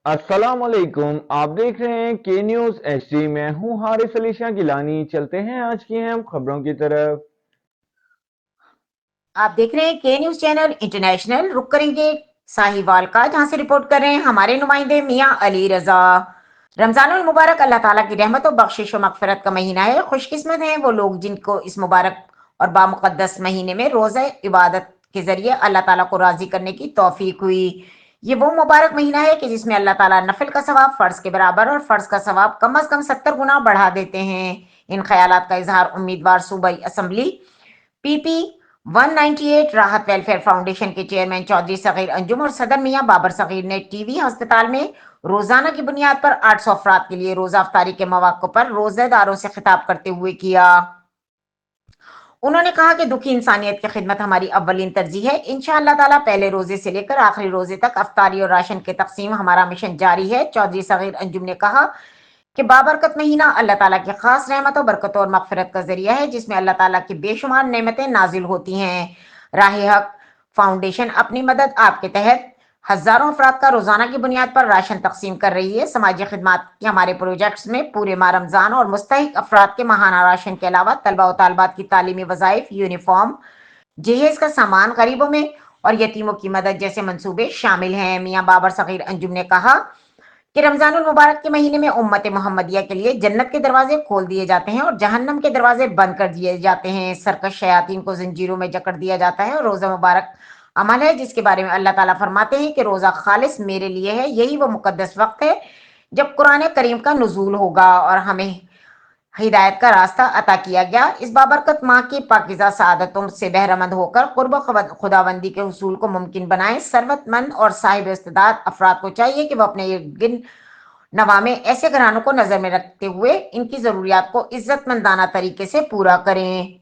अस्सलामुअलैकुम। आप देख रहे हैं के न्यूज एचडी। मैं हूं हारिस अली शाह गिलानी। चलते हैं आज की अहम खबरों की तरफ। आप देख रहे हैं के न्यूज चैनल इंटरनेशनल। रुक करेंगे साहिवाल का, जहां से रिपोर्ट कर रहे हैं हमारे नुमाइंदे मियां अली रजा। रमजानुल मुबारक अल्लाह ताला की रहमत और बख्शिश और मगफिरत का महीना है। खुशकिस्मत हैं वो लोग जिनको इस मुबारक और बामुकद्दस महीने में रोज़ा इबादत के जरिए अल्लाह ताला को राजी करने की तौफीक हुई। ये वो मुबारक महीना है कि जिसमें अल्लाह ताला नफिल का सवाब फर्ज के बराबर और फर्ज का सवाब कम अज कम 70 गुना बढ़ा देते हैं। इन ख्यालात का इजहार उम्मीदवार सूबाई असम्बली पीपी 198 राहत वेलफेयर फाउंडेशन के चेयरमैन चौधरी सगीर अंजुम और सदर मियां बाबर सगीर ने टीवी अस्पताल में रोजाना की बुनियाद पर 800 अफराद के लिए रोजा अफ्तारी के मौके पर रोजेदारों से खिताब करते हुए किया। उन्होंने कहा कि दुखी इंसानियत की खिदमत हमारी अव्वलीन तरजीह है। इंशाअल्लाह ताला पहले रोजे से लेकर आखिरी रोजे तक अफ्तारी और राशन की तकसीम हमारा मिशन जारी है। चौधरी सगीर अंजुम ने कहा कि बाबरकत महीना अल्लाह ताला की खास रहमत और बरकत और मगफिरत का जरिया है, जिसमें अल्लाह ताला की बेशुमार नेमतें नाजिल होती हैं। राह हक फाउंडेशन अपनी मदद आपके तहत हजारों अफराद का रोजाना की बुनियाद पर राशन तकसीम कर रही है। समाजी खिदमत के हमारे प्रोजेक्ट्स में पूरे माह रमजान और मुस्तहिक अफराद के माहाना राशन के अलावा तलबा और तालबात की तालीमी वज़ाइफ, यूनिफॉर्म, जहेज का सामान गरीबों में और यतीमों की मदद जैसे मंसूबे शामिल हैं। मियां बाबर सगीर अंजुम ने कहा कि रमजानुल मुबारक के महीने में उम्मत मोहम्मदिया के लिए जन्नत के दरवाजे खोल दिए जाते हैं और जहन्नम के दरवाजे बंद कर दिए जाते हैं। सरकश शयातीन को जंजीरों में जकड़ दिया जाता है और रोजा मुबारक अमल है जिसके बारे में अल्लाह ताला फरमाते हैं कि रोजा खालिस मेरे लिए है। यही वो मुकद्दस वक्त है जब कुरान करीम का नुजूल होगा और हमें हिदायत का रास्ता अता किया गया। इस बाबरकत माह की पाकिज़ा सआदतों से बहरमंद होकर कुर्ब खुदाबंदी के हुसूल को मुमकिन बनाएं। सरवतमंद और साहिब इस्तेदाद अफराद को चाहिए कि वह अपने गिन नवा में ऐसे घरानों को नजर में रखते हुए इनकी जरूरियात को इज्जतमंदाना तरीके से पूरा करें।